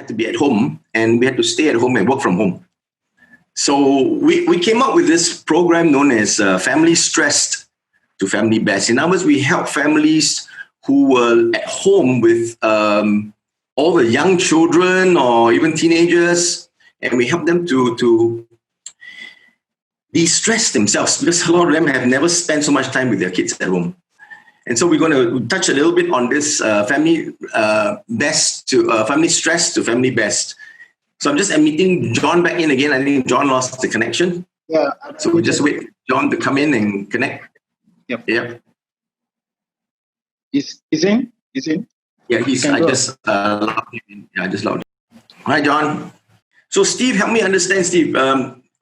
had to be at home and we had to stay at home and work from home. So we came up with this program known as Family Stressed to Family Best. In other words, we help families who were at home with all the young children or even teenagers, and we help them to de-stress themselves, because a lot of them have never spent so much time with their kids at home. And so we're going to touch a little bit on this family stress to family best. So I'm just admitting John back in again. I think John lost the connection. Yeah. So we'll just wait for John to come in and connect. Yep. Yeah. He's in? He's in? Yeah, I just logged him in. Yeah, I just logged him. Hi, John. So Steve, help me understand, Steve.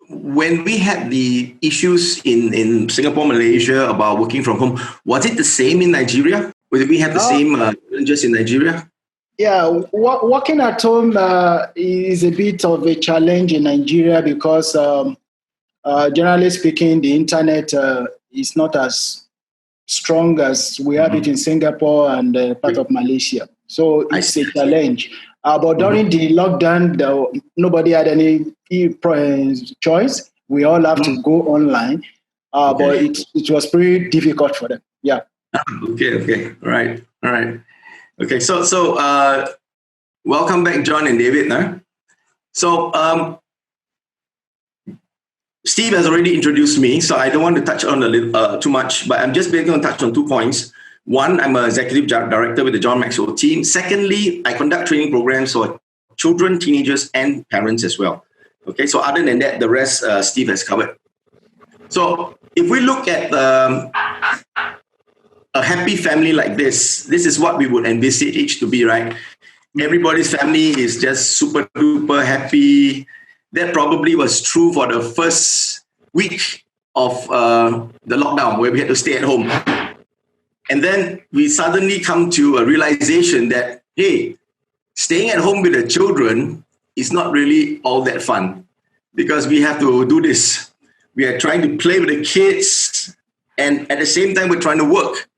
When we had the issues in Singapore, Malaysia about working from home, was it the same in Nigeria? Or did we have the same challenges in Nigeria? Yeah, working at home is a bit of a challenge in Nigeria because generally speaking, the internet is not as strong as we have it in Singapore and part of Malaysia. So it's a challenge. But during the lockdown, nobody had any choice. We all have to go online. But it was pretty difficult for them. Yeah. Okay. All right. Okay, so welcome back, John and David. So Steve has already introduced me, so I don't want to touch on too much, but I'm just going to touch on 2 points. One, I'm an executive director with the John Maxwell team. Secondly, I conduct training programs for children, teenagers, and parents as well. Okay, so other than that, the rest Steve has covered. So if we look at a happy family like this is what we would envisage it to be, right? Everybody's family is just super duper happy. That probably was true for the first week of the lockdown, where we had to stay at home. And then we suddenly come to a realization that, hey, staying at home with the children is not really all that fun, because we have to do this. We are trying to play with the kids, and at the same time, we're trying to work.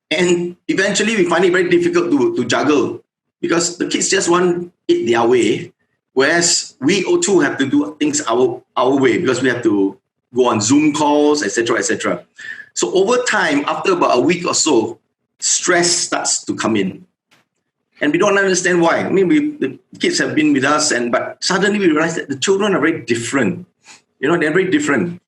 And eventually, we find it very difficult to juggle, because the kids just want it their way, whereas we too have to do things our way, because we have to go on Zoom calls, etc., etc. So over time, after about a week or so, stress starts to come in. And we don't understand why. I mean, the kids have been with us, but suddenly we realize that the children are very different. They're very different.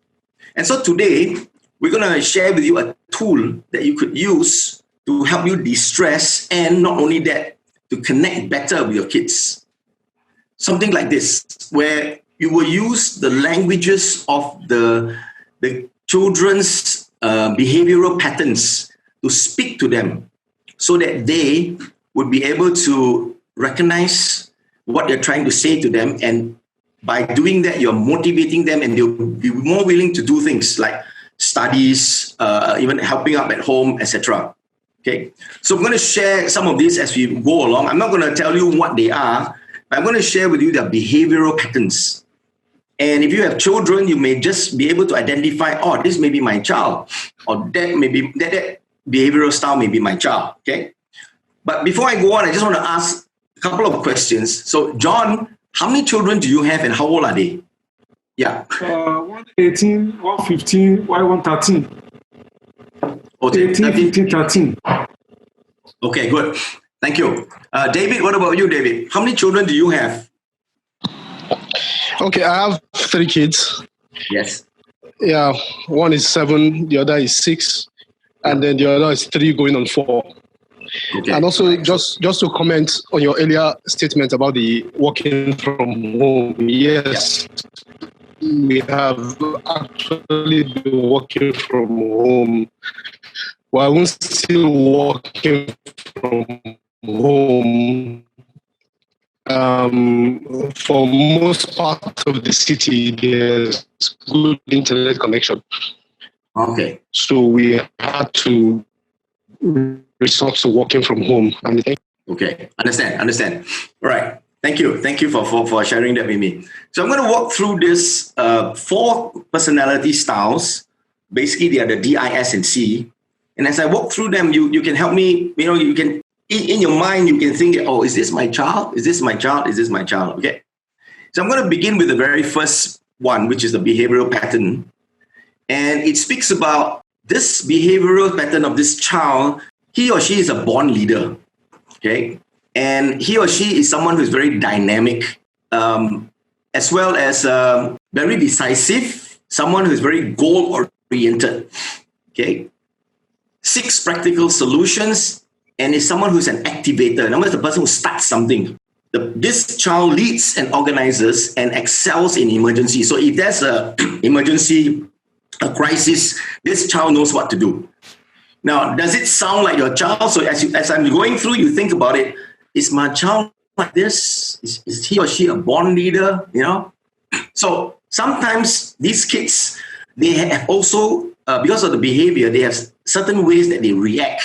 And so today, we're going to share with you a tool that you could use to help you de-stress, and not only that, to connect better with your kids. Something like this, where you will use the languages of the children's behavioral patterns to speak to them, so that they would be able to recognize what you're trying to say to them. And by doing that, you're motivating them, and they'll be more willing to do things like studies, even helping out at home, etc. Okay, so I'm going to share some of these as we go along. I'm not going to tell you what they are, but I'm going to share with you their behavioral patterns. And if you have children, you may just be able to identify, oh, this may be my child, or that behavioral style may be my child. Okay, but before I go on, I just want to ask a couple of questions. So, John, how many children do you have, and how old are they? Yeah. 118, 115, 113. Okay, 18, 15, 13. Okay, good. Thank you. David, what about you, David? How many children do you have? Okay, I have 3 kids. Yes. Yeah, one is 7, the other is 6, and then the other is 3 going on 4. Okay. And also, just to comment on your earlier statement about the working from home, yes, we have actually been working from home. Well, I won't still working from home. For most parts of the city, there's good internet connection. Okay. So we had to resort to working from home. Okay, understand. All right. Thank you for sharing that with me. So I'm going to walk through this 4 personality styles. Basically, they are the D, I, S, and C. And as I walk through them, you can help me. You can in your mind, you can think, oh, is this my child? Is this my child? Is this my child? Okay. So I'm going to begin with the very first one, which is the behavioral pattern. And it speaks about this behavioral pattern of this child. He or she is a born leader. Okay. And he or she is someone who is very dynamic, as well as very decisive, someone who is very goal-oriented. Okay. Seeks practical solutions, and is someone who's an activator. In other words, the person who starts something. This child leads and organizes and excels in emergency. So if there's an emergency, a crisis, this child knows what to do. Now, does it sound like your child? So as I'm going through, you think about it. Is my child like this? Is he or she a born leader? You know? So sometimes these kids, they have also, because of the behavior, they have certain ways that they react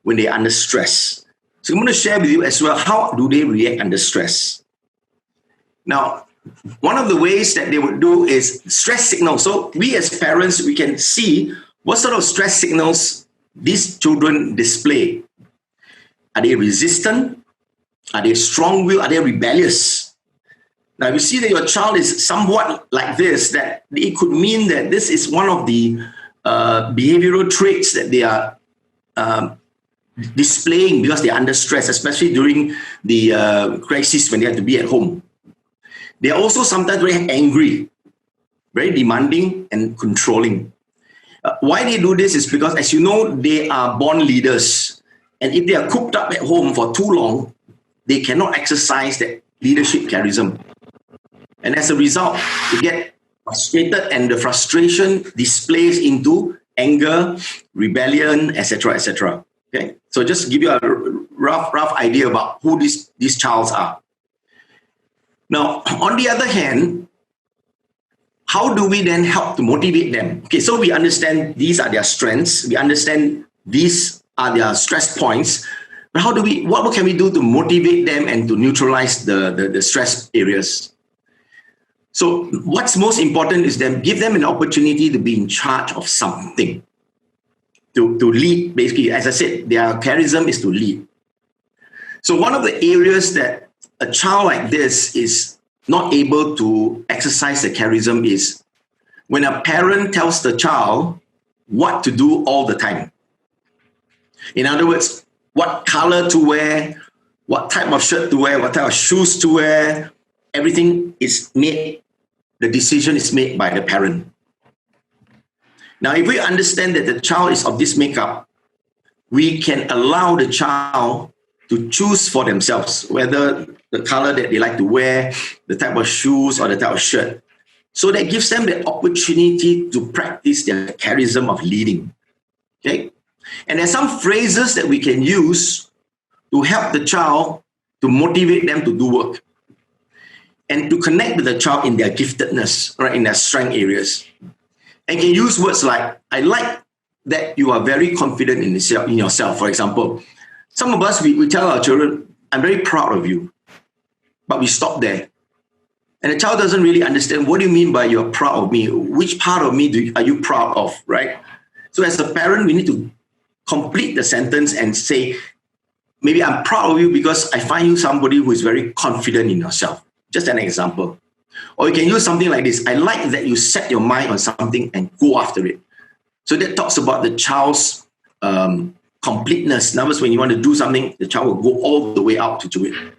when they're under stress. So I'm going to share with you as well, how do they react under stress? Now, one of the ways that they would do is stress signals. So we as parents, we can see what sort of stress signals these children display. Are they resistant? Are they strong-willed? Are they rebellious? Now, if you see that your child is somewhat like this, that it could mean that this is one of the behavioral traits that they are displaying because they're under stress, especially during the crisis when they have to be at home. They are also sometimes very angry, very demanding and controlling. Why they do this is because, as you know, they are born leaders. And if they are cooped up at home for too long, they cannot exercise that leadership charism. And as a result, they get frustrated, and the frustration displays into anger, rebellion, etc., etc. Okay, so just give you a rough idea about who these childs are. Now, on the other hand, how do we then help to motivate them? Okay, so we understand these are their strengths. We understand these are their stress points. But what can we do to motivate them and to neutralize the stress areas? So what's most important is give them an opportunity to be in charge of something. To lead, basically, as I said, their charism is to lead. So one of the areas that a child like this is not able to exercise the charism is when a parent tells the child what to do all the time. In other words, what color to wear, what type of shirt to wear, what type of shoes to wear, everything is made, the decision is made by the parent. Now, if we understand that the child is of this makeup, we can allow the child to choose for themselves whether the color that they like to wear, the type of shoes or the type of shirt. So that gives them the opportunity to practice their charism of leading. Okay? And there's some phrases that we can use to help the child, to motivate them to do work and to connect with the child in their giftedness, right, in their strength areas. And can use words like, I like that you are very confident in yourself, for example. Some of us, we tell our children, I'm very proud of you. But we stop there. And the child doesn't really understand, what do you mean by you're proud of me? Which part of me are you proud of, right? So as a parent, we need to complete the sentence and say, maybe I'm proud of you because I find you somebody who is very confident in yourself. Just an example. Or you can use something like this. I like that you set your mind on something and go after it. So that talks about the child's completeness. In other words, when you want to do something, the child will go all the way out to do it.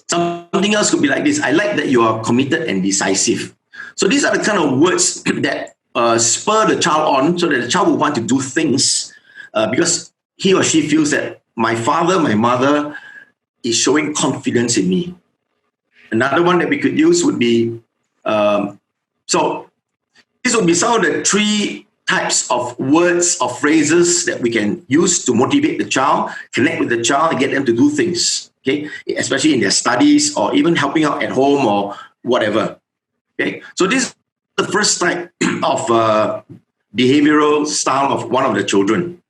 Something else could be like this. I like that you are committed and decisive. So these are the kind of words that spur the child on so that the child will want to do things because he or she feels that my father, my mother is showing confidence in me. Another one that we could use would be, so these would be some of the three types of words or phrases that we can use to motivate the child, connect with the child, and get them to do things, okay? Especially in their studies or even helping out at home or whatever, okay? So this is the first type of behavioral style of one of the children.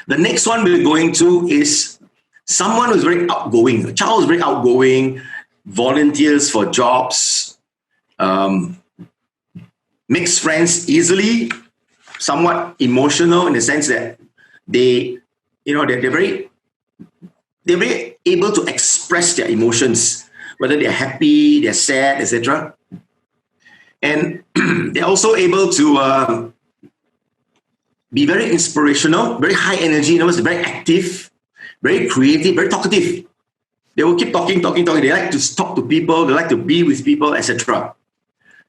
The next one we're going to is someone who's very outgoing. A child is very outgoing, volunteers for jobs, makes friends easily, somewhat emotional in the sense that they're very they're very able to express their emotions, whether they're happy, they're sad, etc. And they're also able to be very inspirational, very high energy, in other words, very active, very creative, very talkative. They will keep talking. They like to talk to people, they like to be with people, etc.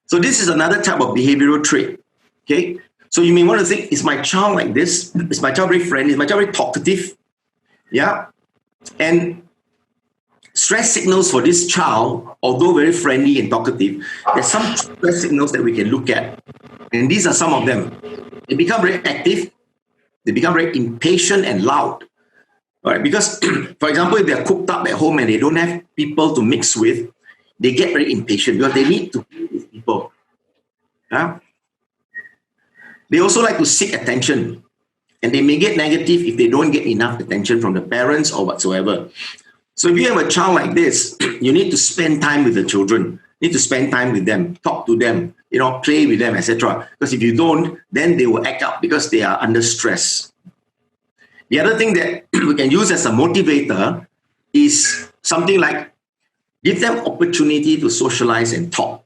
So this is another type of behavioral trait. Okay. So you may want to think, is my child like this? Is my child very friendly? Is my child very talkative? Yeah. And stress signals for this child, although very friendly and talkative, there's some stress signals that we can look at. And these are some of them. They become very active. They become very impatient and loud. All right, because, for example, if they're cooped up at home and they don't have people to mix with, they get very impatient because they need to be with people. Yeah? They also like to seek attention. And they may get negative if they don't get enough attention from the parents or whatsoever. So if you have a child like this, you need to spend time with the children. You need to spend time with them, talk to them, play with them, etc. Because if you don't, then they will act up because they are under stress. The other thing that we can use as a motivator is something like give them opportunity to socialize and talk.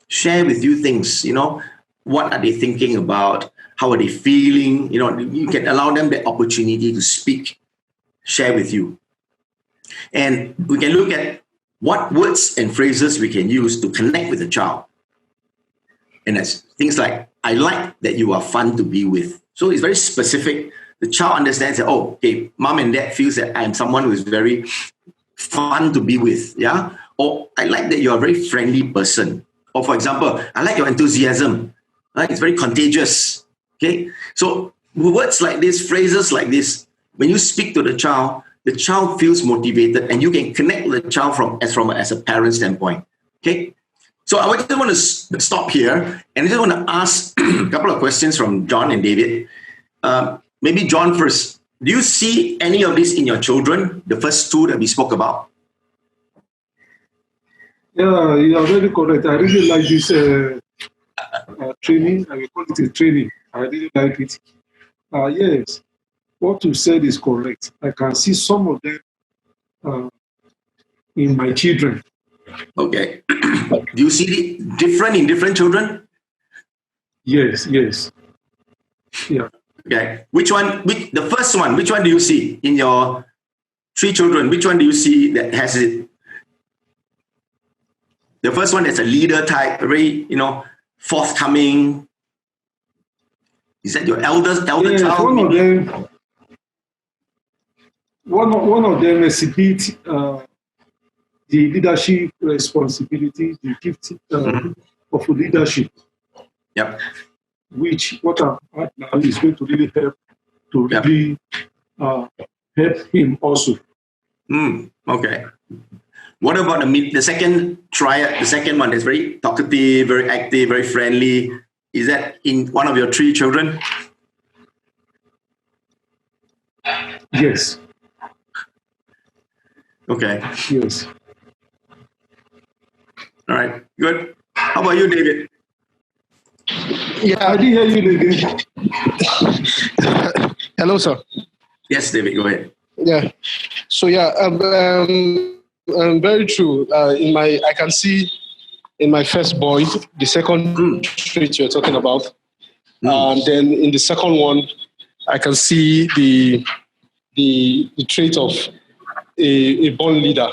Share with you things, what are they thinking about? How are they feeling? You can allow them the opportunity to speak, share with you. And we can look at what words and phrases we can use to connect with the child. And that's things like, I like that you are fun to be with. So it's very specific. The child understands that, oh, okay, mom and dad feels that I'm someone who is very fun to be with, yeah? Or I like that you're a very friendly person. Or for example, I like your enthusiasm, right? It's very contagious, okay? So words like this, phrases like this, when you speak to the child feels motivated and you can connect with the child as a parent standpoint, okay? So I just want to stop here and I just want to ask a couple of questions from John and David. Maybe John first. Do you see any of this in your children, the first two that we spoke about? Yeah, you are very correct. I really like this training. I will call it a training. I really like it. Yes, what you said is correct. I can see some of them in my children. Okay. Do you see it different in different children? Yes. Yeah. Okay. The first one, which one do you see in your 3 children? Which one do you see that has it? The first one is a leader type, very, forthcoming. Is that your elder child? One of them exhibits the leadership responsibility, the gift of leadership. Yep. Which what I'm at now is going to really help to really help him also. Okay. What about the second triad? The second one is very talkative, very active, very friendly. Is that in one of your 3 children? Yes. Okay. Yes. All right. Good. How about you, David? Yeah, I didn't hear you, David. Hello, sir. Yes, David, go ahead. Yeah. So very true. I can see in my first boy, the second trait you're talking about. Then in the second one, I can see the trait of a born leader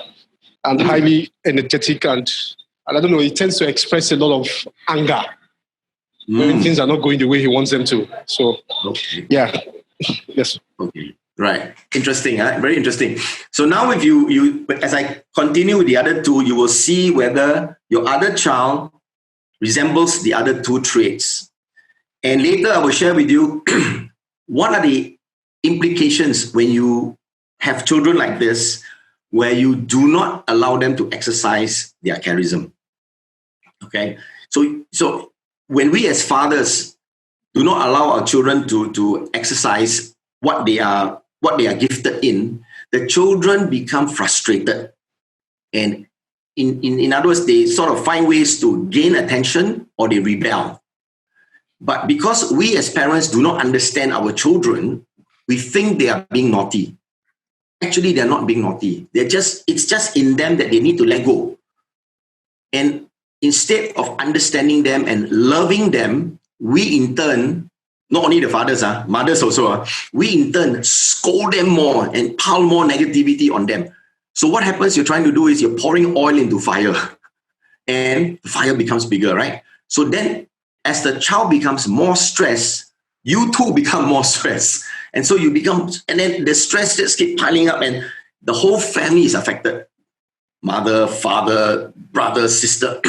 and highly energetic and I don't know, he tends to express a lot of anger when things are not going the way he wants them to. So, yeah. Yes. Okay. Right. Interesting. Huh? Very interesting. So now if you as I continue with the other 2, you will see whether your other child resembles the other 2 traits. And later I will share with you what are the implications when you have children like this, where you do not allow them to exercise their charism. Okay. So when we as fathers do not allow our children to exercise what they are gifted in, the children become frustrated. And in other words, they sort of find ways to gain attention or they rebel. But because we as parents do not understand our children, we think they are being naughty. actually they're not being naughty. It's just in them that they need to let go. And instead of understanding them and loving them, we in turn, not only the fathers, mothers also, we in turn scold them more and pile more negativity on them. So what happens, you're trying to do is you're pouring oil into fire and the fire becomes bigger, right? So then as the child becomes more stressed, you too become more stressed. And so you become, and then the stress just keep piling up and the whole family is affected. Mother, father, brother, sister,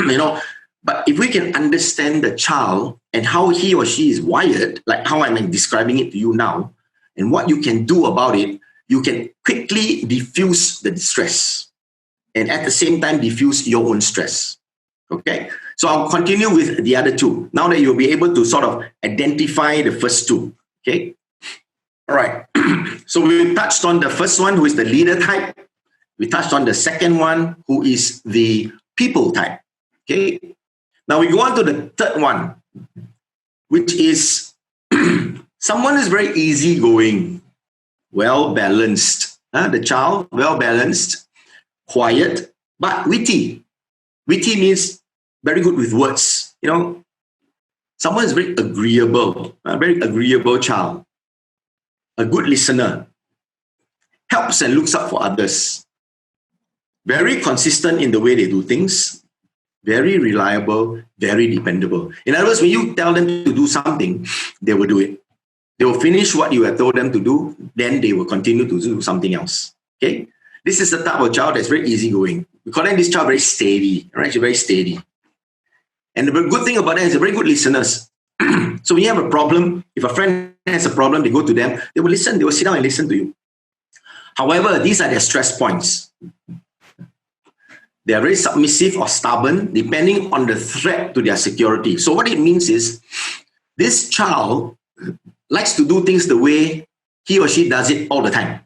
But if we can understand the child and how he or she is wired, like how I'm describing it to you now, and what you can do about it, you can quickly diffuse the distress and at the same time diffuse your own stress. Okay? So I'll continue with the other two. Now that you'll be able to sort of identify the first two. Okay? All right. So we touched on the first one, who is the leader type. We touched on the second one, who is the people type. Okay. Now we go on to the third one, which is someone is very easygoing, well-balanced. The child, well-balanced, quiet, but witty. Witty means very good with words. Someone is very agreeable, a very agreeable child, a good listener, helps and looks out for others. Very consistent in the way they do things, very reliable, very dependable. In other words, when you tell them to do something, they will do it. They will finish what you have told them to do, then they will continue to do something else. Okay? This is the type of child that's very easygoing. We call them this child very steady, right? She's very steady. And the good thing about that is they're very good listeners. So when you have a problem, if a friend has a problem, they go to them, they will listen, they will sit down and listen to you. However, these are their stress points. They are very submissive or stubborn, depending on the threat to their security. So what it means is, this child likes to do things the way he or she does it all the time.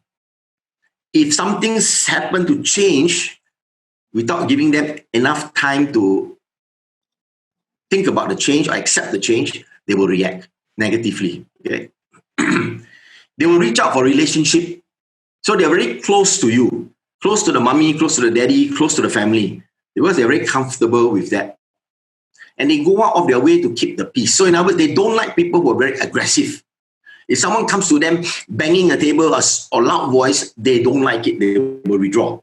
If something's happened to change, without giving them enough time to think about the change or accept the change, they will react negatively. Okay? They will reach out for relationship. So they're very close to you. Close to the mommy, close to the daddy, close to the family, because they're very comfortable with that. And they go out of their way to keep the peace. So in other words, they don't like people who are very aggressive. If someone comes to them banging a table or loud voice, they don't like it, they will withdraw,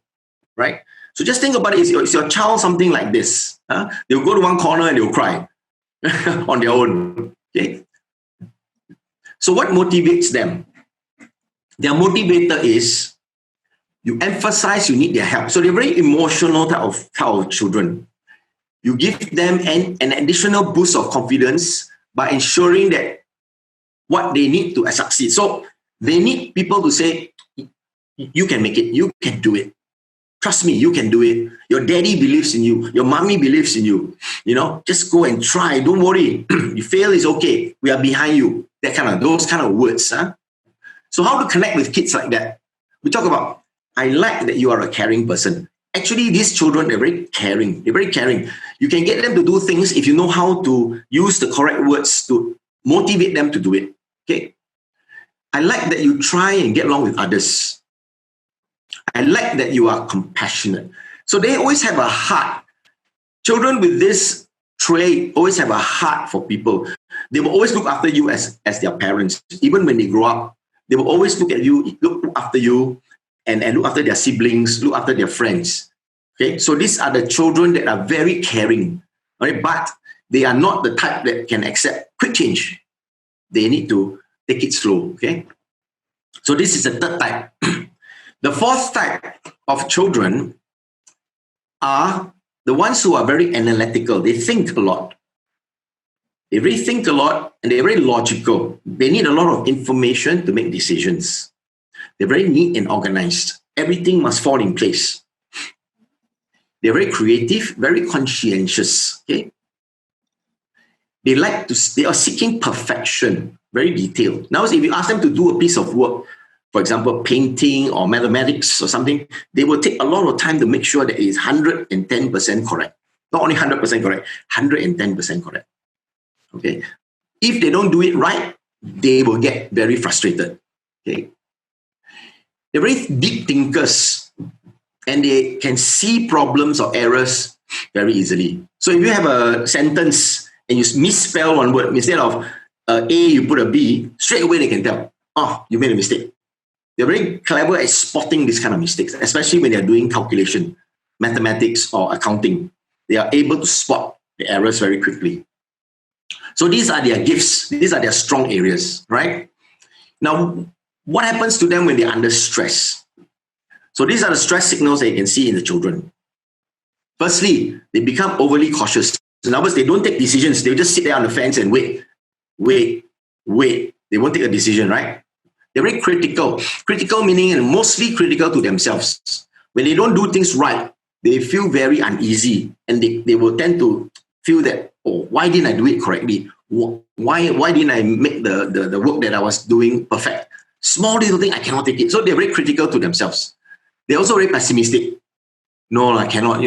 right? So just think about it, is your child something like this? They'll go to one corner and they'll cry on their own, okay? So what motivates them? Their motivator is, you emphasize you need their help. So they're very emotional type of children. You give them an additional boost of confidence by ensuring that what they need to succeed. So they need people to say, you can make it, you can do it. Trust me, you can do it. Your daddy believes in you. Your mommy believes in you. Just go and try. Don't worry. You fail is okay. We are behind you. Those kind of words. So how to connect with kids like that? We talk about, I like that you are a caring person. Actually, these children, they're very caring. They're very caring. You can get them to do things if you know how to use the correct words to motivate them to do it. Okay? I like that you try and get along with others. I like that you are compassionate. So they always have a heart. Children with this trait always have a heart for people. They will always look after you as their parents. Even when they grow up, they will always look at you, look after you, and look after their siblings, look after their friends. Okay, so these are the children that are very caring, right? But they are not the type that can accept quick change. They need to take it slow, okay? So this is the third type. The fourth type of children are the ones who are very analytical. They think a lot. They really think a lot and they're very logical. They need a lot of information to make decisions. They're very neat and organized. Everything must fall in place. They're very creative, very conscientious. Okay? They are seeking perfection, very detailed. Now, if you ask them to do a piece of work, for example, painting or mathematics or something, they will take a lot of time to make sure that it is 110% correct. Not only 100% correct, 110% correct. Okay? If they don't do it right, they will get very frustrated. Okay? They're very deep thinkers, and they can see problems or errors very easily. So if you have a sentence and you misspell one word, instead of A, you put a B, straight away they can tell, oh, you made a mistake. They're very clever at spotting these kind of mistakes, especially when they're doing calculation, mathematics or accounting. They are able to spot the errors very quickly. So these are their gifts. These are their strong areas, right? Now, what happens to them when they're under stress? So these are the stress signals that you can see in the children. Firstly, they become overly cautious. In other words, they don't take decisions. They just sit there on the fence and wait. They won't take a decision, right? They're very critical. Critical meaning and mostly critical to themselves. When they don't do things right, they feel very uneasy, and they will tend to feel that, oh, why didn't I do it correctly? Why didn't I make the work that I was doing perfect? Small little thing, I cannot take it. So they're very critical to themselves. They're also very pessimistic. No, I cannot,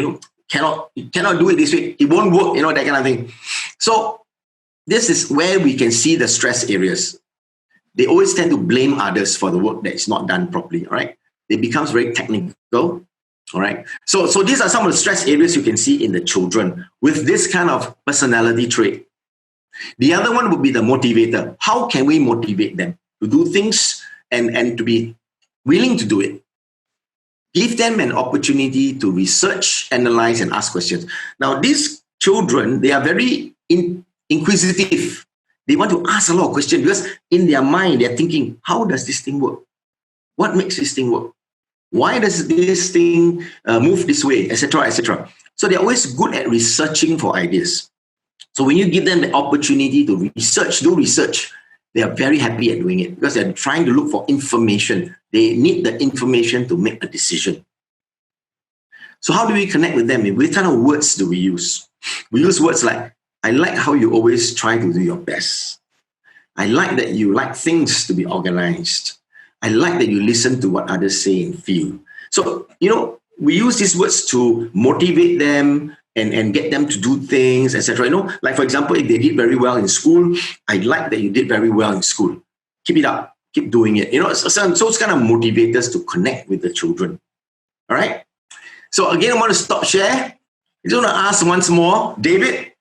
cannot do it this way. It won't work, that kind of thing. So this is where we can see the stress areas. They always tend to blame others for the work that is not done properly, all right? They become very technical, all right? So these are some of the stress areas you can see in the children with this kind of personality trait. The other one would be the motivator. How can we motivate them to do things and to be willing to do it? Give them an opportunity to research, analyze, and ask questions. Now, these children, they are very inquisitive. They want to ask a lot of questions because in their mind, they're thinking, how does this thing work? What makes this thing work? Why does this thing move this way, etc., etc.? So they're always good at researching for ideas. So when you give them the opportunity to do research, they are very happy at doing it because they're trying to look for information. They need the information to make a decision. So how do we connect with them? What kind of words do we use? We use words like, I like how you always try to do your best. I like that you like things to be organized. I like that you listen to what others say and feel. So, we use these words to motivate them and get them to do things, etc. Like for example, if they did very well in school, I like that you did very well in school. Keep it up. Keep doing it. So it's kind of motivators to connect with the children. All right? So again, I want to stop share. I just want to ask once more, David,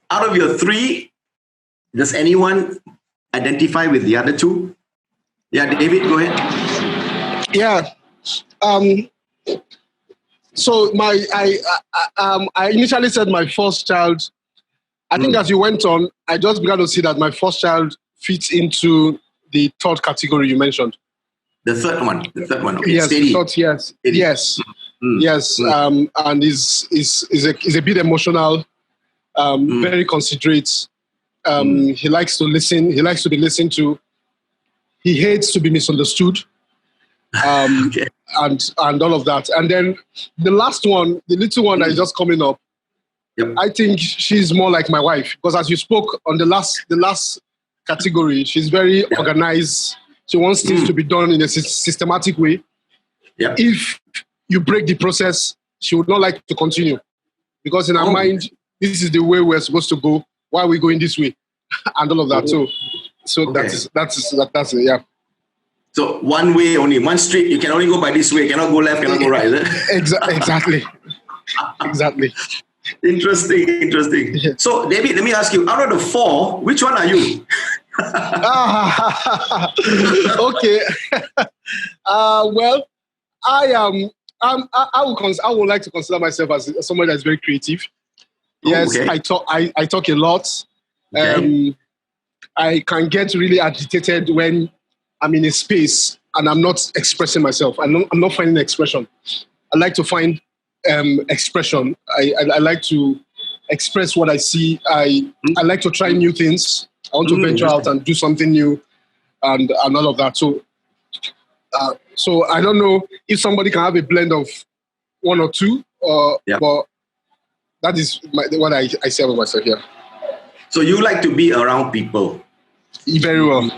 out of your three, does anyone identify with the other two? Yeah, David, go ahead. Yeah. So I initially said my first child. I think as you went on, I just began to see that my first child fits into the third category you mentioned. The third one. Okay. Yes, Steady. Yes. Steady. Yes. Yes. And is a bit emotional. Very considerate. He likes to listen. He likes to be listened to. He hates to be misunderstood. Okay. And all of that. And then the last one, the little one that is just coming up, yep. I think she's more like my wife because as you spoke on the last category, she's very organized. She wants things to be done in a systematic way. Yep. If you break the process, she would not like to continue because in her mind, this is the way we're supposed to go. Why are we going this way? And all of that. So okay. that's it. Yeah. So one way only, one street. You can only go by this way. Cannot go left. Cannot go right. Is it? Exactly. Exactly. Interesting. Yeah. So David, let me ask you: out of the four, which one are you? Okay. Well, I am. I would like to consider myself as someone that's very creative. Yes, okay. I talk a lot. Okay. I can get really agitated when I'm in a space and I'm not expressing myself. I'm not finding expression. I like to find expression. I like to express what I see. I like to try new things. I want to venture out and do something new and all of that. So I don't know if somebody can have a blend of one or two, but that is what I say about myself here. So you like to be around people? Very well.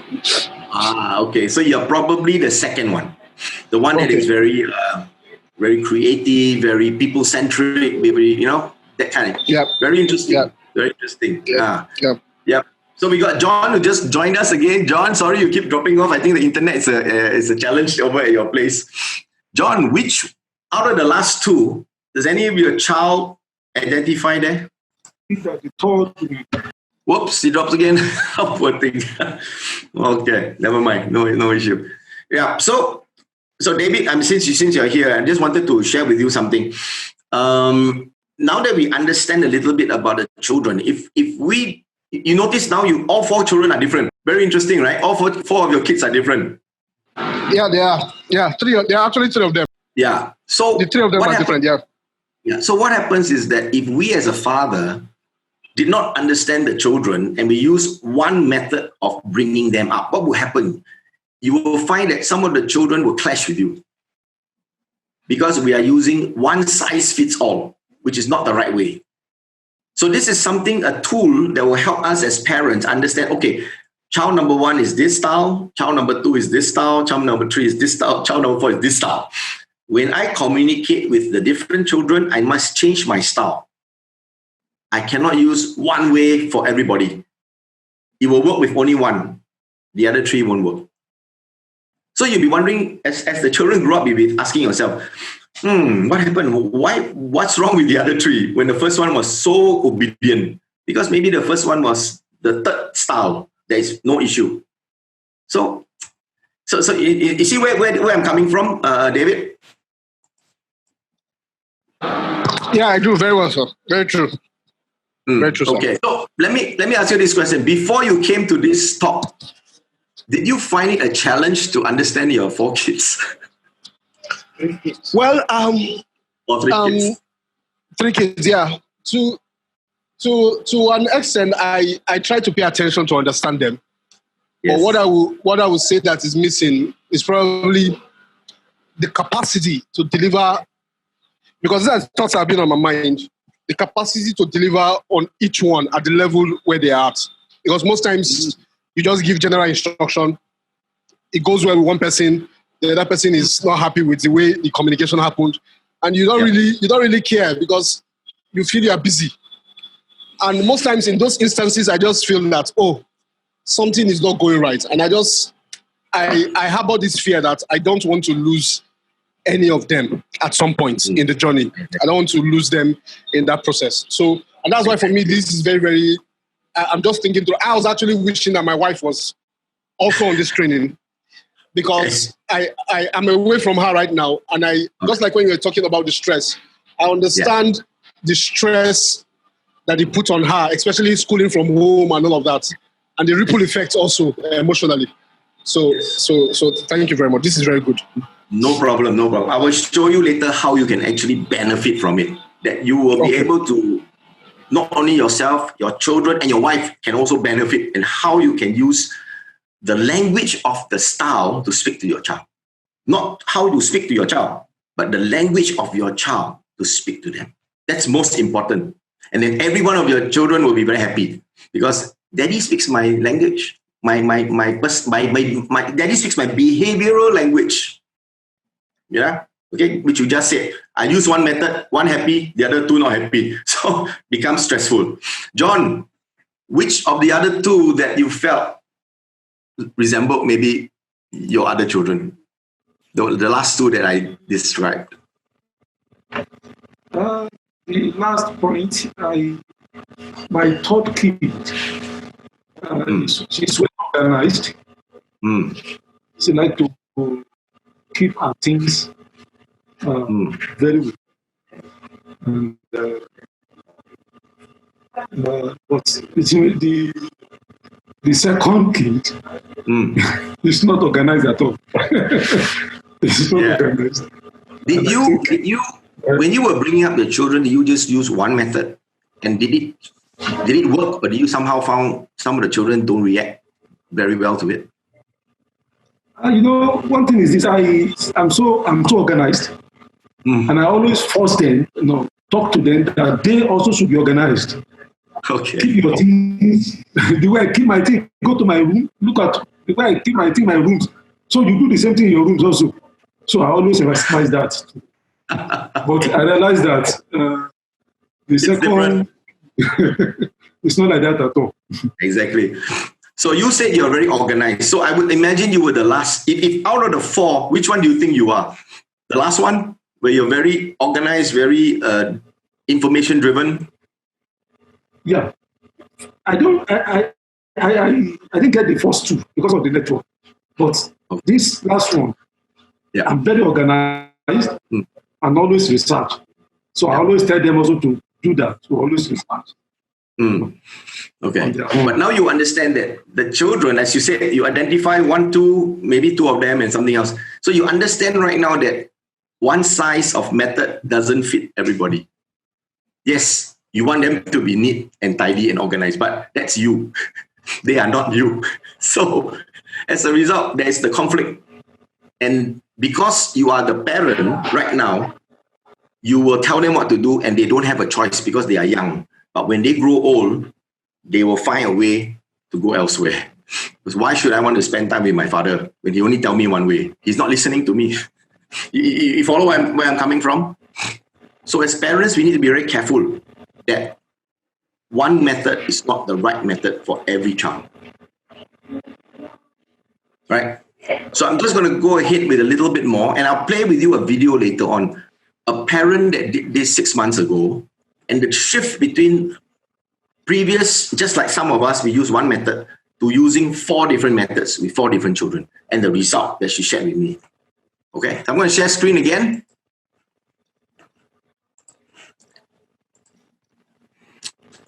Okay. So you're probably the second one. The one that is very very creative, very people-centric, very, that kind of. Yeah. Very interesting. Yeah. Very interesting. Yeah. Yeah. So we got John who just joined us again. John, sorry you keep dropping off. I think the internet is a challenge over at your place. John, which out of the last two, does any of your child identify there? Whoops, he drops again. Poor thing. Okay, never mind. No issue. Yeah. So David, since you're here, I just wanted to share with you something. Now that we understand a little bit about the children, if you notice now, all four children are different. Very interesting, right? All four of your kids are different. Yeah, they are. Yeah, there are actually three of them. Yeah. So the three of them are different. Yeah. Yeah. So what happens is that if we as a father did not understand the children and we use one method of bringing them up, what will happen? You will find that some of the children will clash with you because we are using one size fits all, which is not the right way. So this is a tool that will help us as parents understand, okay, child number one is this style, child number two is this style, child number three is this style, child number four is this style. When I communicate with the different children, I must change my style. I cannot use one way for everybody. It will work with only one. The other three won't work. So you'll be wondering, as the children grow up, you'll be asking yourself, what happened? What's wrong with the other three when the first one was so obedient? Because maybe the first one was the third style. There is no issue. So you see where I'm coming from, David? Yeah, I do very well, sir. Very true. Very true, sir. Okay. So let me ask you this question. Before you came to this talk, did you find it a challenge to understand your four kids? Well, or three kids? 3 kids, yeah. To an extent, I try to pay attention to understand them. Yes. But what I would say that is missing is probably the capacity to deliver, because these thoughts have been on my mind, the capacity to deliver on each one at the level where they are at. Because most times you just give general instruction, it goes well with one person, the other person is not happy with the way the communication happened, and you don't really care because you feel you are busy. And most times in those instances, I just feel that, something is not going right. And I harbor this fear that I don't want to lose any of them at some point in the journey. I don't want to lose them in that process. So, and that's why for me, this is very, very, I'm just thinking through. I was actually wishing that my wife was also on this training because I am away from her right now. And just like when you were talking about the stress, I understand the stress that it put on her, especially schooling from home and all of that. And the ripple effects also emotionally. So thank you very much. This is very good. No problem. I will show you later how you can actually benefit from it. That you will be able to, not only yourself, your children and your wife can also benefit, and how you can use the language of the style to speak to your child. Not how you speak to your child, but the language of your child to speak to them. That's most important. And then every one of your children will be very happy because daddy speaks my language. My daddy speaks my behavioral language. Yeah. Okay. Which you just said. I use one method, one happy, the other two not happy. So becomes stressful. John, which of the other two that you felt resembled maybe your other children? The last two that I described. The last point, my third kid, she's well organized. She likes to keep her things very well. And, but the second kid is not organized at all. It's not organized. Did you when you were bringing up the children, did you just use one method? And did it work, or did you somehow found some of the children don't react very well to it? One thing is this: I'm so organized, and I always force them, talk to them that they also should be organized. Okay. Keep your things the way I keep my thing. Go to my room. Look at the way I keep my thing, my rooms. So you do the same thing in your rooms also. So I always emphasize that. But I realized that the It's not like that at all. Exactly. So you said you're very organized. So I would imagine you were the last. If out of the four, which one do you think you are? The last one, where you're very organized, very information driven? Yeah. I didn't get the first two because of the network. But this last one, I'm very organized and always research. So I always tell them also to do that, to always research. Okay. But now you understand that the children, as you said, you identify one, two, maybe two of them and something else. So you understand right now that one size of method doesn't fit everybody. Yes, you want them to be neat and tidy and organized, but that's you. They are not you. So as a result, there is the conflict. And because you are the parent right now, you will tell them what to do and they don't have a choice because they are young. But when they grow old, they will find a way to go elsewhere. Because why should I want to spend time with my father when he only tell me one way? He's not listening to me. You follow where I'm coming from? So as parents, we need to be very careful that one method is not the right method for every child. Right? So I'm just going to go ahead with a little bit more and I'll play with you a video later on. A parent that did this 6 months ago, and the shift between previous, just like some of us, we use one method, to using 4 different methods with 4 different children, and the result that she shared with me. Okay, I'm going to share screen again.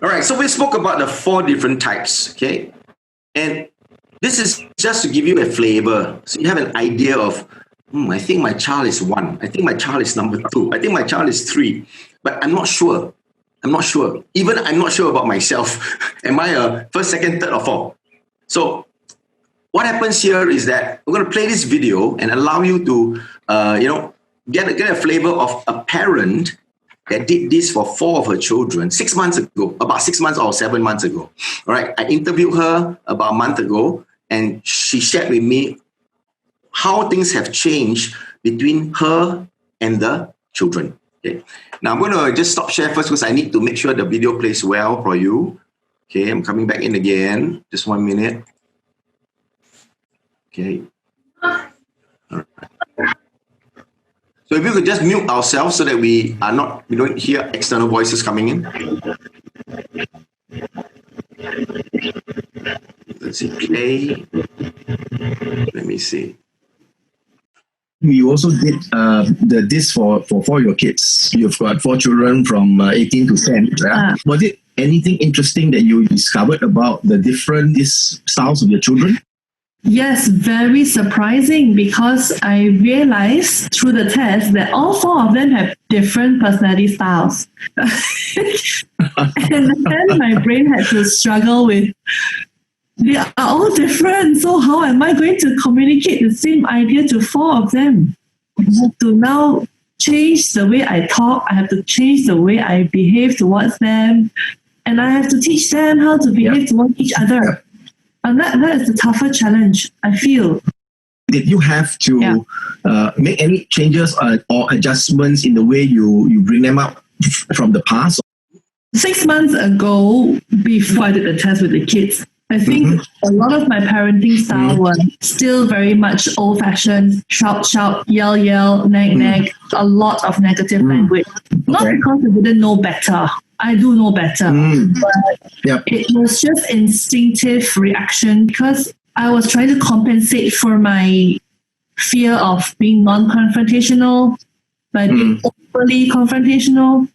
All right, so we spoke about the 4 different types, okay? And this is just to give you a flavor, so you have an idea of, I think my child is 1. I think my child is number 2. I think my child is 3. But I'm not sure. Even I'm not sure about myself. Am I a first, second, third, or 4? So what happens here is that we're going to play this video and allow you to, get a flavor of a parent that did this for 4 of her children 6 months ago, about 6 months or 7 months ago. All right. I interviewed her about a month ago and she shared with me how things have changed between her and the children. Okay. Now I'm going to just stop share first because I need to make sure the video plays well for you. Okay, I'm coming back in again. Just 1 minute. Okay. All right. So if you could just mute ourselves so that we don't hear external voices coming in. Let's see, play. Let me see. We also did this for your kids. You've got 4 children from 18 to 10. Right? Was it anything interesting that you discovered about the different styles of your children? Yes, very surprising because I realized through the test that all 4 of them have different personality styles. And then my brain had to struggle with, they are all different, so how am I going to communicate the same idea to 4 of them? I have to now change the way I talk, I have to change the way I behave towards them, and I have to teach them how to behave towards each other. And that is the tougher challenge, I feel. Did you have to make any changes or adjustments in the way you bring them up from the past? 6 months ago, before I did the test with the kids, I think a lot of my parenting style was still very much old-fashioned, shout, yell, nag, a lot of negative language. Not because I didn't know better. I do know better. But it was just instinctive reaction because I was trying to compensate for my fear of being non-confrontational by being overly confrontational.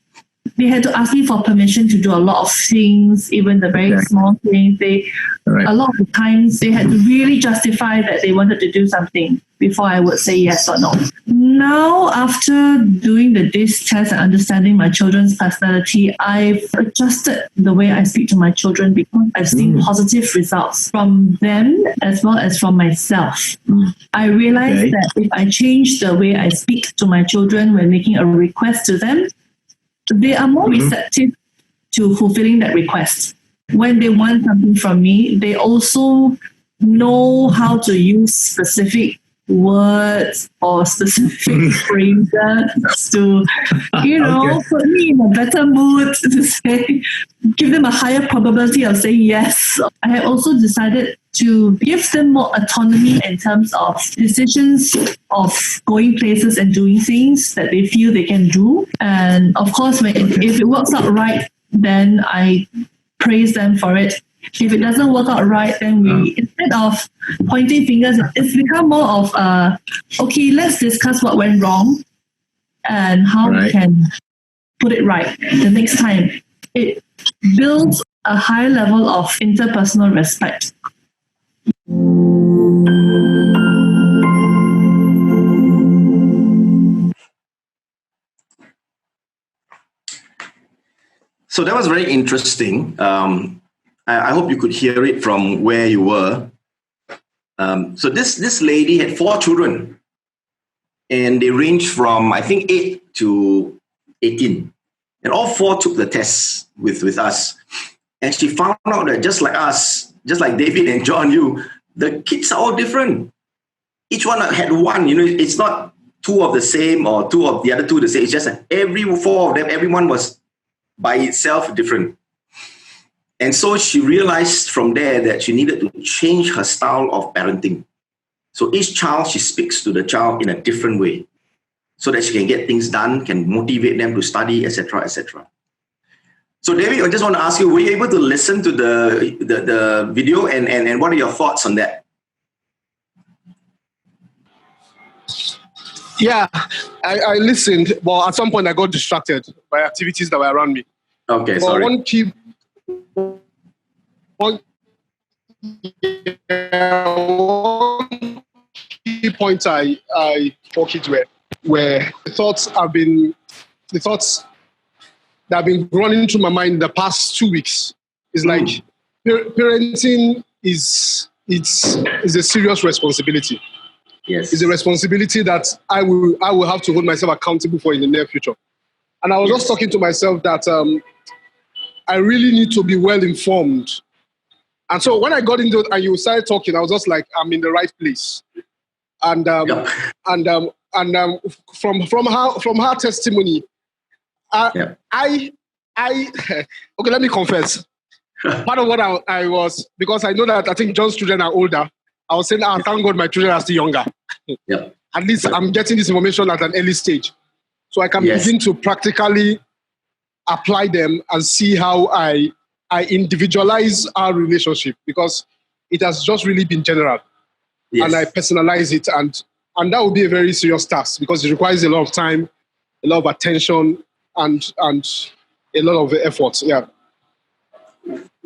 They had to ask me for permission to do a lot of things, even the very small things. A lot of the times they had to really justify that they wanted to do something before I would say yes or no. Now, after doing the DISC test and understanding my children's personality, I've adjusted the way I speak to my children because I've seen positive results from them as well as from myself. I realized that if I change the way I speak to my children when making a request to them, they are more receptive to fulfilling that request. When they want something from me, they also know how to use specific words or specific phrases to, put me in a better mood to say, give them a higher probability of saying yes. I have also decided to give them more autonomy in terms of decisions of going places and doing things that they feel they can do. And of course, if it works out right, then I praise them for it. If it doesn't work out right, then we, instead of pointing fingers, it's become more of okay, let's discuss what went wrong and how we can put it right the next time. It builds a high level of interpersonal respect. So that was very interesting. I hope you could hear it from where you were. So this lady had 4 children, and they ranged from, I think, 8 to 18. And all 4 took the tests with us. And she found out that just like us, just like David and John, the kids are all different. Each one had one, it's not 2 of the same or 2 of the other 2 the same. It's just that every 4 of them, everyone was by itself different. And so she realized from there that she needed to change her style of parenting. So each child, she speaks to the child in a different way so that she can get things done, can motivate them to study, etc., etc. So David, I just want to ask you, were you able to listen to the video and what are your thoughts on that? Yeah, I listened, but at some point I got distracted by activities that were around me. Okay, but sorry. One key point I focused where the thoughts that have been running through my mind the past 2 weeks is like parenting is a serious responsibility. Yes, it's a responsibility that I will have to hold myself accountable for in the near future. And I was just talking to myself that I really need to be well informed. And so when I got into it and you started talking, I was just like, I'm in the right place. And from her testimony, okay, let me confess. Part of what I was, because I know that I think John's children are older, I was saying, thank God my children are still younger. At least I'm getting this information at an early stage. So I can begin to practically apply them and see how I individualize our relationship, because it has just really been general. And I personalize it. And that would be a very serious task because it requires a lot of time, a lot of attention, and a lot of effort. Yeah.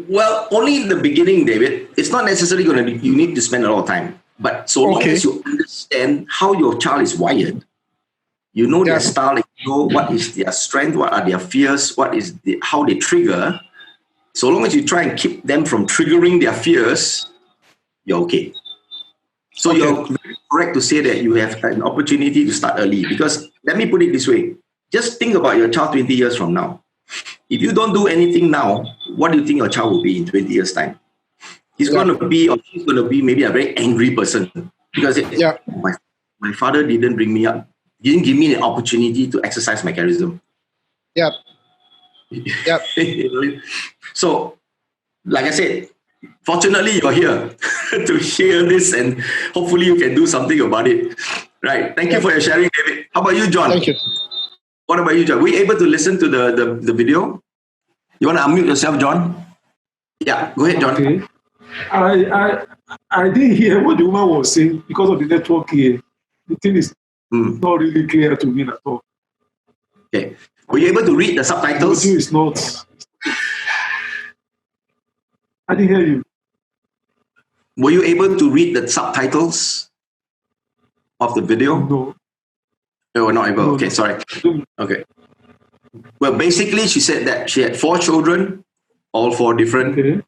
Well, only in the beginning, David. It's not necessarily going to be, you need to spend a lot of time. But so long as you understand how your child is wired, you know their style, you know what is their strength, what are their fears, how they trigger. So long as you try and keep them from triggering their fears, you're okay. So you're very correct to say that you have an opportunity to start early. Because let me put it this way. Just think about your child 20 years from now. If you don't do anything now, what do you think your child will be in 20 years' time? He's going to be, or she's going to be maybe a very angry person. Because my father didn't bring me up. He didn't give me the opportunity to exercise my charism. Yeah. So, like I said, fortunately you're here to hear this, and hopefully you can do something about it. Right. Thank you for your sharing, David. How about you, John? Thank you. What about you, John? Were you able to listen to the video? You want to unmute yourself, John? Yeah, go ahead, John. Okay. I didn't hear what the woman was saying because of the network here. The thing is not really clear to me at all. Okay. Were you able to read the subtitles? The audio is not. I didn't hear you. Were you able to read the subtitles of the video? No. You were not able. No, okay, sorry. Okay. Well, basically, she said that she had 4 children, all 4 different,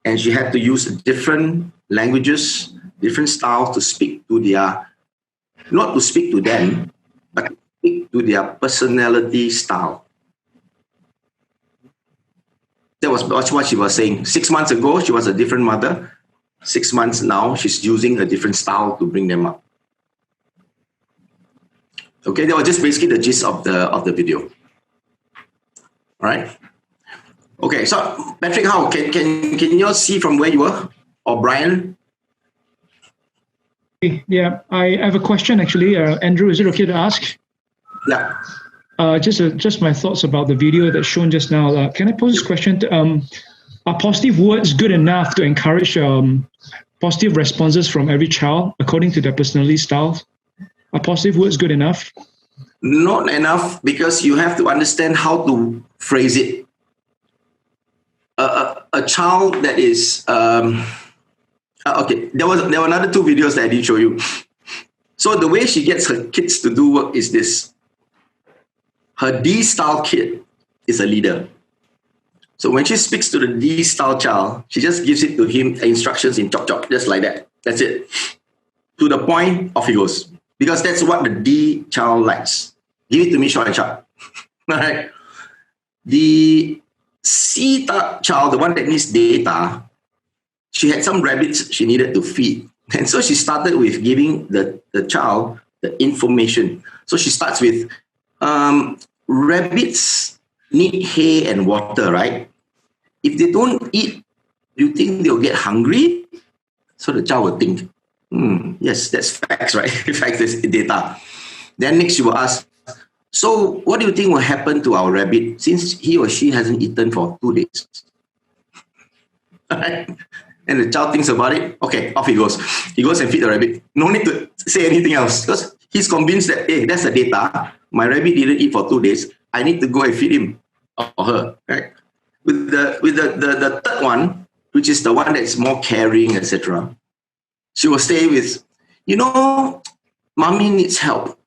and she had to use different languages, different styles to speak to not to speak to them, but to speak to their personality style. That was what she was saying. 6 months ago, she was a different mother. 6 months now, she's using a different style to bring them up. Okay, that was just basically the gist of the video. All right. Okay, so Patrick, how can you all see from where you were, or Brian? Yeah, I have a question actually. Andrew, is it okay to ask? Yeah. Just my thoughts about the video that's shown just now. Can I pose this question? Are positive words good enough to encourage positive responses from every child according to their personality style? Are positive words good enough? Not enough, because you have to understand how to phrase it. A child that is okay. There were another 2 videos that I didn't show you. So the way she gets her kids to do work is this. Her D-style kid is a leader. So when she speaks to the D-style child, she just gives it to him instructions in chop chop, just like that. That's it. To the point, off he goes. Because that's what the D child likes. Give it to me short and sharp. All right. The C child, the one that needs data, she had some rabbits she needed to feed. And so she started with giving the child the information. So she starts with, rabbits need hay and water, right? If they don't eat, do you think they'll get hungry? So the child will think, yes, that's facts, right? Facts is data. Then next you will ask, so what do you think will happen to our rabbit since he or she hasn't eaten for 2 days? Right? And the child thinks about it. Okay, off he goes. He goes and feed the rabbit. No need to say anything else, because he's convinced that, hey, that's the data. My rabbit didn't eat for 2 days. I need to go and feed him or her. Right? With the third one, which is the one that's more caring, etc., she will stay with, mommy needs help.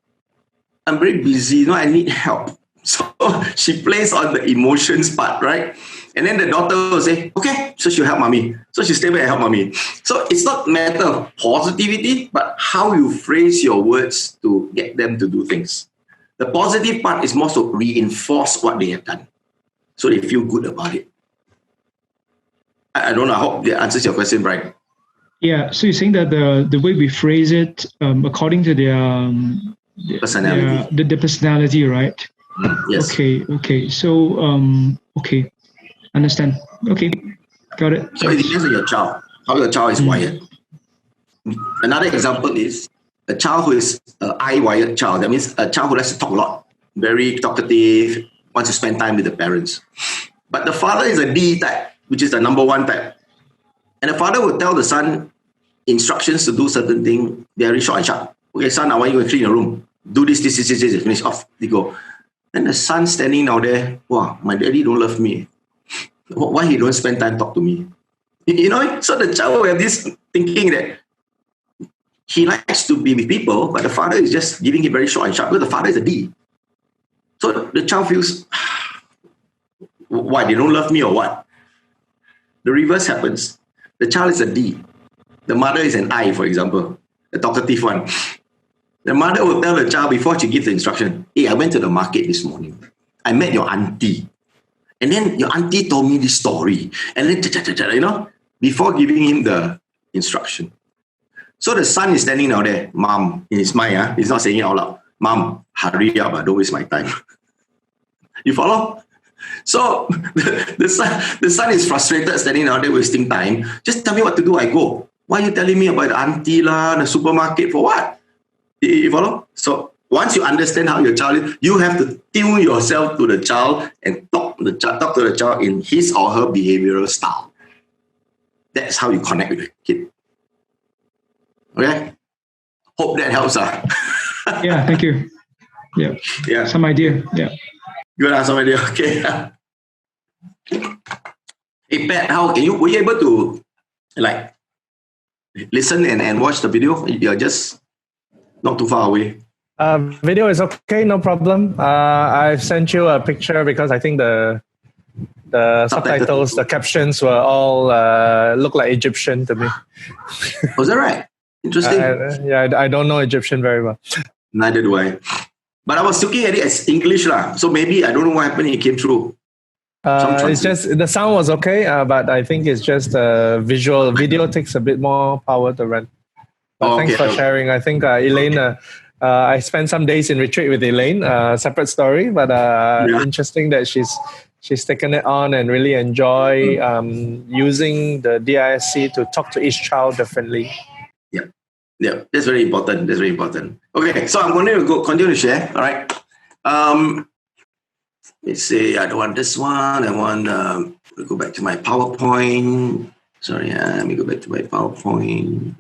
I'm very busy, I need help. So she plays on the emotions part, right? And then the daughter will say, okay, so she'll help mommy. So she stay back and help mommy. So it's not a matter of positivity, but how you phrase your words to get them to do things. The positive part is more to reinforce what they have done, so they feel good about it. I don't know, I hope that answers your question, Brian. Yeah, so you're saying that the way we phrase it according to their personality, the personality, right? Yes. Okay. So okay, understand. Okay, got it. So it depends on your child, how your child is wired. Another example is a child who is an I-wired child. That means a child who likes to talk a lot, very talkative, wants to spend time with the parents. But the father is a D type, which is the number 1 type. And the father will tell the son instructions to do certain things, very short and sharp. Okay, son, I want you to clean your room. Do this, finish off, they go. And the son standing down there, wow, my daddy don't love me. Why he don't spend time talk to me? So the child will have this thinking that he likes to be with people, but the father is just giving it very short and sharp, because the father is a D. So the child feels, why, they don't love me or what? The reverse happens. The child is a D. The mother is an I, for example, a talkative one. The mother will tell the child before she gives the instruction, hey, I went to the market this morning. I met your auntie. And then your auntie told me this story. And then, before giving him the instruction. So the son is standing down there, mom, in his mind, he's not saying it out loud. Mom, hurry up, don't waste my time. You follow? So the son is frustrated, standing down there wasting time. Just tell me what to do, I go. Why are you telling me about the auntie the supermarket, for what? You follow? So once you understand how your child is, you have to tune yourself to the child and talk to the child in his or her behavioral style. That's how you connect with the kid. Okay? Hope that helps. Yeah, thank you. Yeah. Some idea. Yeah. Good, some idea. Okay. Hey Pat, were you able to listen and watch the video? You're just not too far away. Video is okay, no problem. I've sent you a picture because I think the subtitles, the captions were all look like Egyptian to me. Was that right? Interesting. I don't know Egyptian very well. Neither do I. But I was looking at it as English so maybe I don't know what happened. It came through. It's just the sound was okay, but I think it's just visual. Video takes a bit more power to run. But thanks for sharing. I think Elaine, I spent some days in retreat with Elaine. Separate story, but interesting that she's taken it on and really enjoy using the DISC to talk to each child differently. Yeah, that's very important. That's very important. Okay, so I'm going to continue to share. All right. Let's say I don't want this one. I want to go back to my PowerPoint. Sorry, let me go back to my PowerPoint.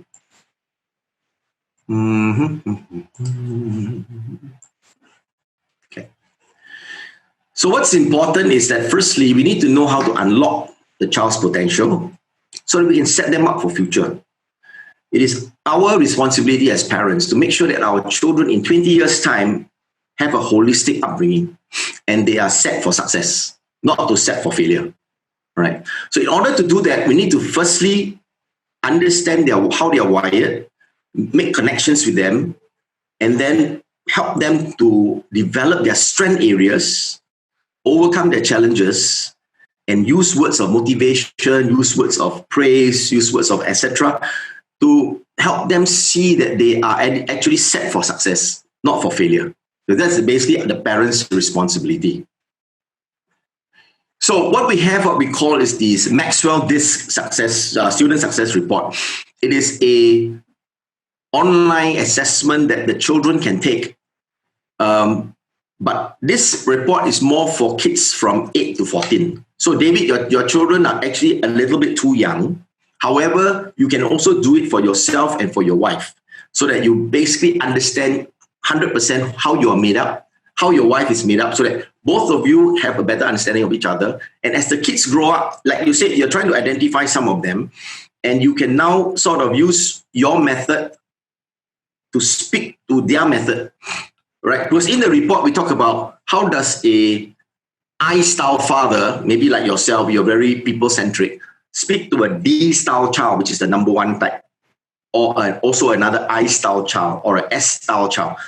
Okay. So what's important is that firstly, we need to know how to unlock the child's potential so that we can set them up for future. It is our responsibility as parents to make sure that our children in 20 years' time have a holistic upbringing and they are set for success, not to set for failure. Right? So in order to do that, we need to firstly understand how they are wired, make connections with them, and then help them to develop their strength areas, overcome their challenges, and use words of motivation, use words of praise, use words of etc. to help them see that they are actually set for success, not for failure. So that's basically the parents' responsibility. So what we call is this Maxwell DISC student success report. It is a online assessment that the children can take. But this report is more for kids from 8 to 14. So David, your children are actually a little bit too young. However, you can also do it for yourself and for your wife so that you basically understand 100% how you are made up, how your wife is made up, so that both of you have a better understanding of each other. And as the kids grow up, like you said, you're trying to identify some of them, and you can now sort of use your method to speak to their method, right? Because in the report, we talk about how does a I-style father, maybe like yourself, you're very people-centric, speak to a D-style child, which is the number one type, or also another I-style child or an S-style child.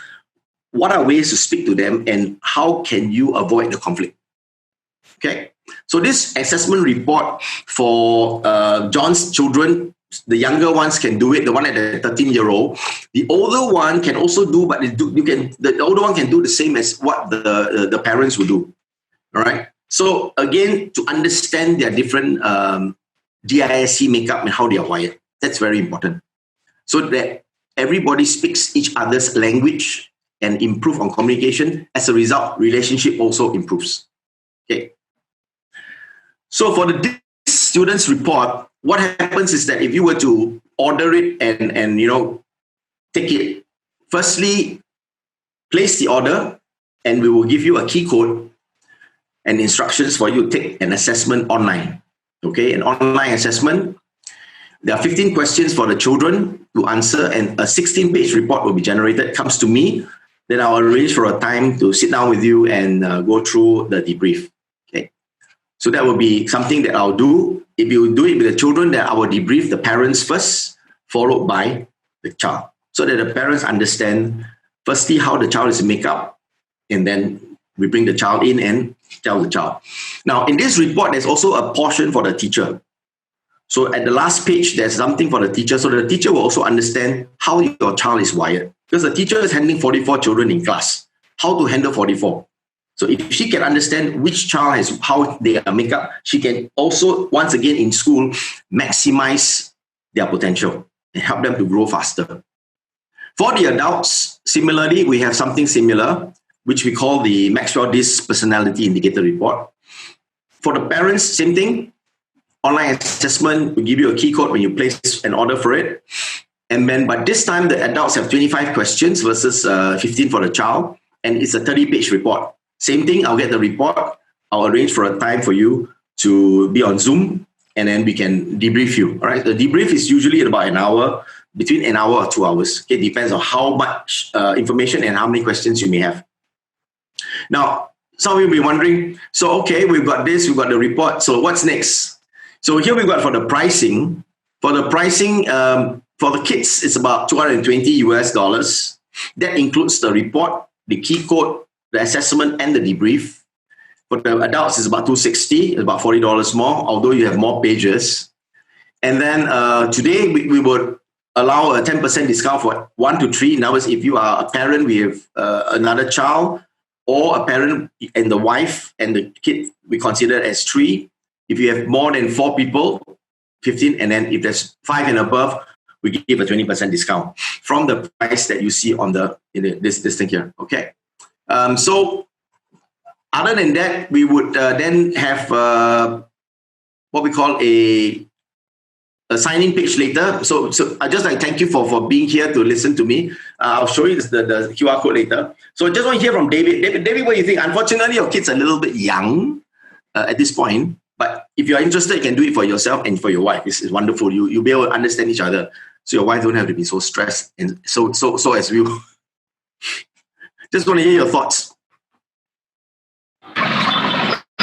What are ways to speak to them, and how can you avoid the conflict? Okay, so this assessment report for John's children, the younger ones can do it, the one at the 13-year-old. The older one can also do, but the older one can do the same as what the parents would do. All right. So again, to understand their different DISC makeup and how they are wired, that's very important. So that everybody speaks each other's language and improve on communication. As a result, relationship also improves. Okay. So for the students report, what happens is that if you were to order it and take it, firstly, place the order and we will give you a key code and instructions for you to take an assessment online. Okay, an online assessment. There are 15 questions for the children to answer, and a 16-page report will be generated. It comes to me. Then I'll arrange for a time to sit down with you and go through the debrief. Okay, so that will be something that I'll do. If you do it with the children, then I will debrief the parents first, followed by the child, so that the parents understand firstly how the child is made up, and then we bring the child in and tell the child. Now, in this report, there's also a portion for the teacher. So at the last page, there's something for the teacher. So the teacher will also understand how your child is wired. Because the teacher is handling 44 children in class. How to handle 44. So if she can understand which child has how they are made up, she can also, once again in school, maximize their potential and help them to grow faster. For the adults, similarly, we have something similar, which we call the Maxwell DISC Personality Indicator Report. For the parents, same thing. Online assessment will give you a key code when you place an order for it. And then, but this time the adults have 25 questions versus 15 for the child. And it's a 30-page report. Same thing, I'll get the report. I'll arrange for a time for you to be on Zoom, and then we can debrief you. All right. The debrief is usually about an hour, between an hour or 2 hours. It depends on how much information and how many questions you may have. Now, some of you will be wondering, so okay, we've got this, we've got the report. So what's next? So here we've got for the pricing. For the pricing, for the kids, it's about $220 US. That includes the report, the key code, the assessment, and the debrief. For the adults, it's about $260, it's about $40 more, although you have more pages. And then today we would allow a 10% discount for 1 to 3. In other words, if you are a parent with another child, or a parent and the wife and the kid, we consider as 3. If you have more than 4 people, 15, and then if there's 5 and above, we give a 20% discount from the price that you see on this thing here. Okay. So other than that, we would then have what we call a sign-in page later. So I just like thank you for being here to listen to me. I'll show you the QR code later. So I just want to hear from David. David, what do you think? Unfortunately, your kid's a little bit young at this point. But if you're interested, you can do it for yourself and for your wife. It's wonderful. You'll be able to understand each other. So your wife don't have to be so stressed and so as you. Just want to hear your thoughts.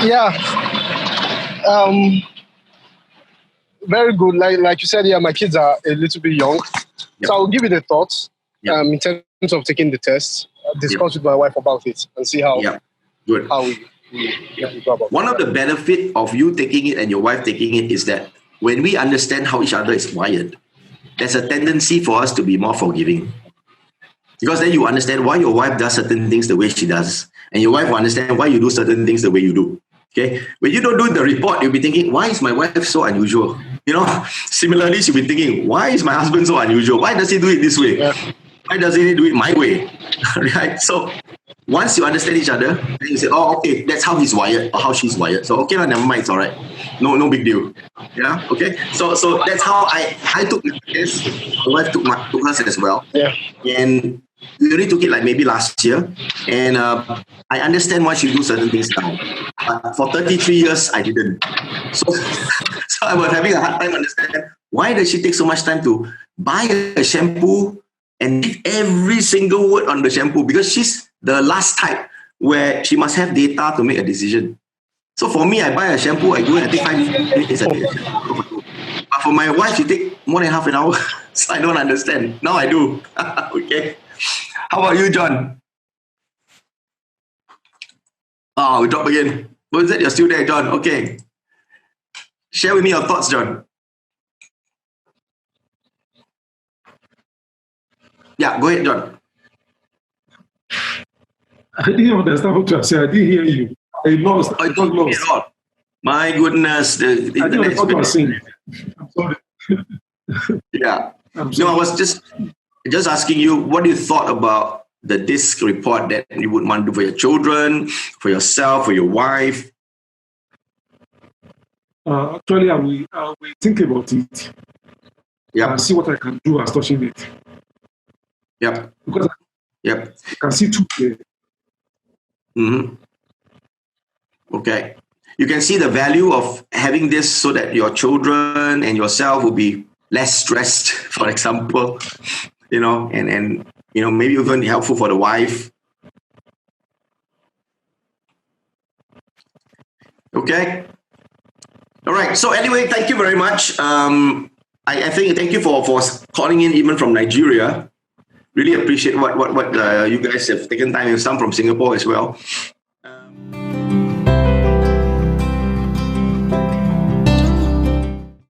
Yeah. Very good. Like you said, yeah, my kids are a little bit young. Yep. So I'll give you the thoughts in terms of taking the test. I'll discuss with my wife about it and see how good. How we go about it. One of the benefit of you taking it and your wife taking it is that when we understand how each other is wired, there's a tendency for us to be more forgiving. Because then you understand why your wife does certain things the way she does, and your wife will understand why you do certain things the way you do. Okay, when you don't do the report, you'll be thinking, why is my wife so unusual? Similarly, she'll be thinking, why is my husband so unusual? Why does he do it this way? Why doesn't he do it my way? Right? So once you understand each other, then you say, oh, okay, that's how he's wired or how she's wired. So okay, never mind, it's all right. No big deal. Yeah, okay. So that's how I took my test. My wife took hers as well. Yeah. And we only took it like maybe last year. And I understand why she do certain things now. But for 33 years, I didn't. So I was having a hard time understanding why does she take so much time to buy a shampoo and read every single word on the shampoo, because she's the last type where she must have data to make a decision. So for me, I buy a shampoo, I do it, I take 5 minutes a day. But for my wife, she take more than half an hour. So I don't understand. Now I do. Okay. How about you, John? Oh, we dropped again. What is it? You're still there, John. Okay. Share with me your thoughts, John. Yeah, go ahead, John. I didn't understand what you said. I didn't hear you. I lost. I got lost. My goodness. I didn't know what you were saying. I'm sorry. Yeah. No, I was just asking you, what you thought about the DISC report that you would want to do for your children, for yourself, for your wife? Actually, I will think about it. Yeah. And see what I can do as touching it. Yep. Because I can see 2 there. Mm-hmm. Okay. You can see the value of having this so that your children and yourself will be less stressed, for example, and maybe even helpful for the wife. Okay. All right. So anyway, thank you very much. I think thank you for calling in even from Nigeria. Really appreciate what you guys have taken time, and some from Singapore as well.